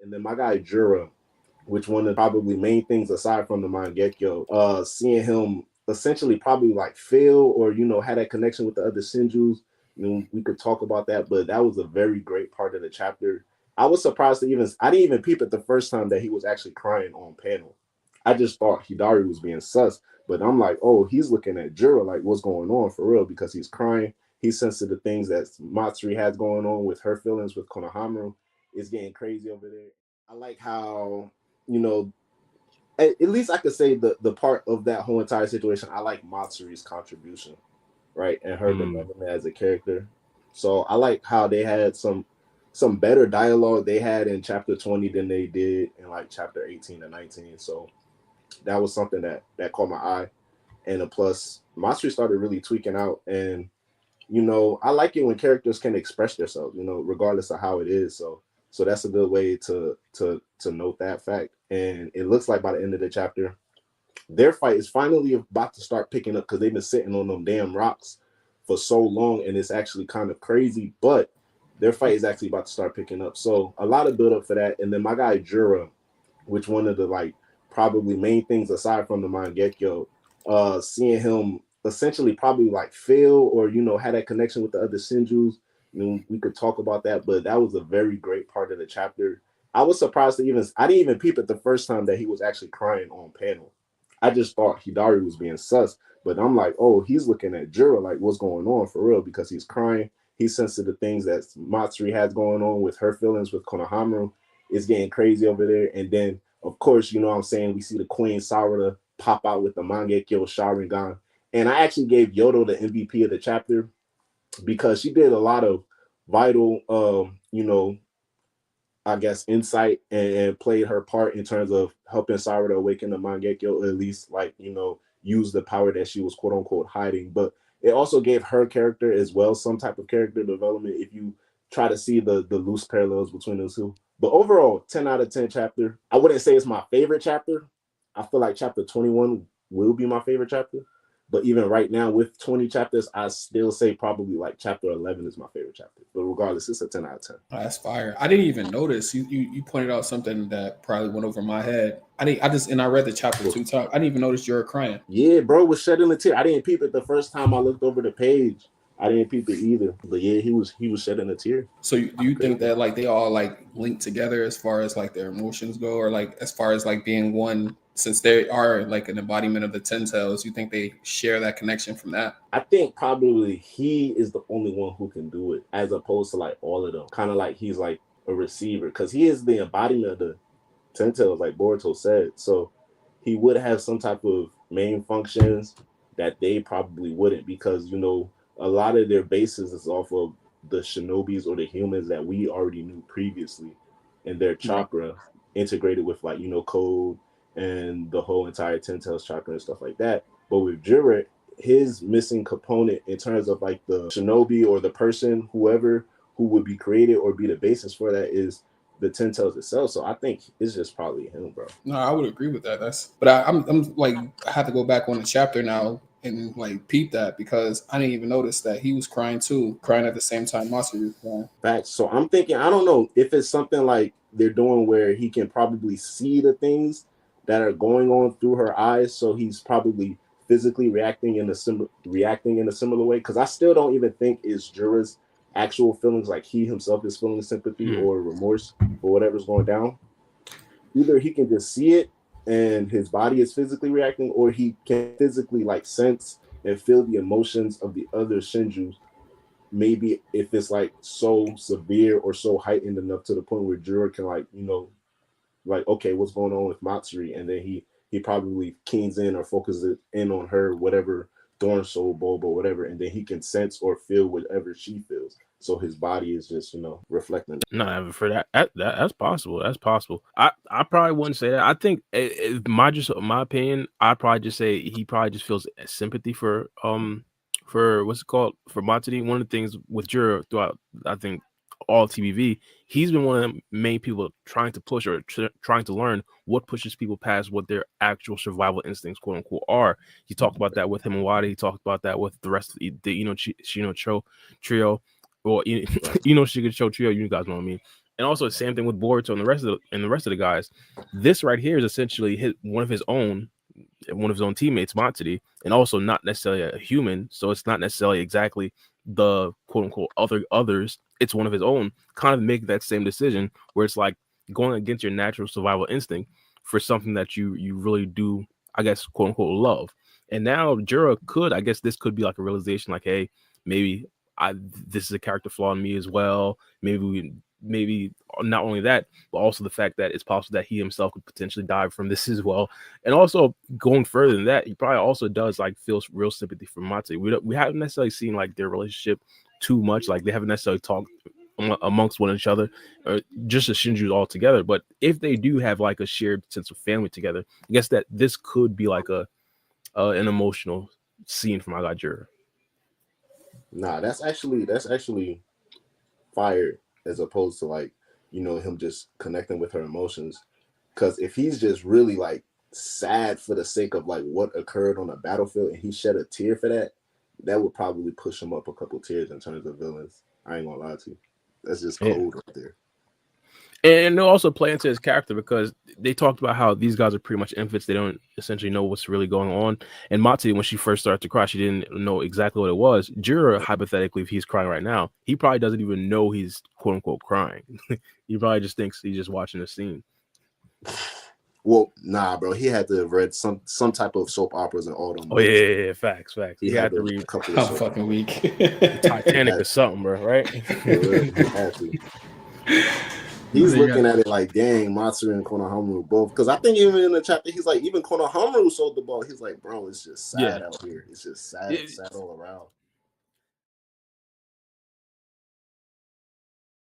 And then my guy Jura, which one of the probably main things aside from the Mangekyo, seeing him essentially probably like fail or had that connection with the other Shinjus. We could talk about that, but that was a very great part of the chapter. I was surprised to I didn't even peep it the first time that he was actually crying on panel. I just thought Hidari was being sus, but I'm like, oh, he's looking at Jura like what's going on for real because he's crying. He's sensitive to the things that Matsuri has going on with her feelings with Konohamaru. It's getting crazy over there. I like how, you know, at least I could say the part of that whole entire situation, I like Matsuri's contribution, right? And her development as a character. So I like how they had some better dialogue they had in chapter 20 than they did in like chapter 18 and 19. So that was something that caught my eye. And a plus, Matsuri started really tweaking out. And, I like it when characters can express themselves, regardless of how it is. So that's a good way to note that fact. And it looks like by the end of the chapter, their fight is finally about to start picking up because they've been sitting on them damn rocks for so long, and it's actually kind of crazy. But their fight is actually about to start picking up. So a lot of build up for that. And then my guy Jura, which one of the like probably main things aside from the Mangekyo, seeing him essentially probably like fail or had that connection with the other Shinjus. We could talk about that, but that was a very great part of the chapter. I was surprised to I didn't even peep it the first time that he was actually crying on panel. I just thought Hidari was being sus, but I'm like, oh, he's looking at Jura like what's going on for real because he's crying. He's sensitive to things that Matsuri has going on with her feelings with Konohamaru. It's getting crazy over there. And then, of course, what I'm saying, we see the Queen Sarada pop out with the Mangekyo Sharingan. And I actually gave Yodo the MVP of the chapter because she did a lot of vital, I guess, insight and played her part in terms of helping Sarada awaken the Mangekyo, or at least use the power that she was quote unquote hiding. But it also gave her character as well some type of character development if you try to see the loose parallels between those two. But overall, 10 out of 10 chapter. I wouldn't say it's my favorite chapter. I feel like chapter 21 will be my favorite chapter. But even right now with 20 chapters, I still say probably like chapter 11 is my favorite chapter. But regardless, it's a 10 out of 10. Oh, that's fire. I didn't even notice. You pointed out something that probably went over my head. I read the chapter 2 times. I didn't even notice you were crying. Yeah, bro was shedding a tear. I didn't peep it the first time I looked over the page. I didn't peep it either. But yeah, he was shedding a tear. So do you think that like they all like link together as far as like their emotions go, or like as far as like being one, since they are like an embodiment of the Ten Tails? You think they share that connection from that? I think probably he is the only one who can do it, as opposed to like all of them. Kind of like he's like a receiver because he is the embodiment of the Ten Tails, like Boruto said. So he would have some type of main functions that they probably wouldn't because a lot of their bases is off of the shinobis or the humans that we already knew previously, and their chakra integrated with like code and the whole entire Ten Tails chakra and stuff like that. But with Jura, his missing component in terms of like the shinobi or the person, whoever who would be created or be the basis for that is the Ten Tails itself. So I think it's just probably him, bro. No, I would agree with that. I'm like, I have to go back on the chapter now and like peep that because I didn't even notice that he was crying too, crying at the same time Matsuri was crying. Facts. So I'm thinking, I don't know if it's something like they're doing where he can probably see the things that are going on through her eyes, so he's probably physically reacting in a similar way. Because I still don't even think it's Jura's actual feelings, like he himself is feeling sympathy or remorse for whatever's going down. Either he can just see it and his body is physically reacting, or he can physically like sense and feel the emotions of the other Shinjus. Maybe if it's like so severe or so heightened enough to the point where Jura can like okay, what's going on with Matsuri, and then he probably keens in or focuses in on her, whatever Thorn Soul Bulb or whatever, and then he can sense or feel whatever she feels. So his body is just reflecting. No, for that's possible. That's possible. I probably wouldn't say that. I think my opinion, I'd probably just say he probably just feels sympathy for what's it called, for Matsuri. One of the things with Jura throughout, I think, all TVV, he's been one of the main people trying to push or trying to learn what pushes people past what their actual survival instincts, quote unquote, are. He talked about that with him and Wadi. He talked about that with the rest of the Shino Cho trio. Well, Shiga Cho trio, you guys know what I mean. And also the same thing with Boruto and the rest of the guys. This right here is essentially one of his own teammates, Matsuri, and also not necessarily a human. So it's not necessarily exactly the quote unquote others. It's one of his own. Kind of make that same decision where it's like going against your natural survival instinct for something that you really do, I guess, quote unquote love. And now Jura I guess this could be like a realization, like, hey, maybe this is a character flaw in me as well. Maybe not only that, but also the fact that it's possible that he himself could potentially die from this as well. And also going further than that, he probably also does like feel real sympathy for Matsuri. We haven't necessarily seen like their relationship too much. Like they haven't necessarily talked amongst one each other, or just as Shinju's all together. But if they do have like a shared sense of family together, I guess that this could be like an emotional scene from Agajura. Nah, that's actually fire as opposed to like, him just connecting with her emotions. Because if he's just really like sad for the sake of like what occurred on the battlefield and he shed a tear for that, that would probably push him up a couple tiers in terms of villains. I ain't gonna lie to you. That's just cold right there. And they'll also play into his character because they talked about how these guys are pretty much infants. They don't essentially know what's really going on. And Matsuri, when she first started to cry, she didn't know exactly what it was. Jura, hypothetically, if he's crying right now, he probably doesn't even know he's quote unquote crying. He probably just thinks he's just watching a scene. Well, nah, bro. He had to have read some type of soap operas and all them. Oh yeah, facts. He had to read a couple of I'm fucking weak. Titanic or something, bro. Right? He's looking at it like, dang, Matsuri and Konohamaru both. Because I think even in the chapter, he's like, even Konohamaru sold the ball. He's like, bro, it's just sad out here. It's just sad all around.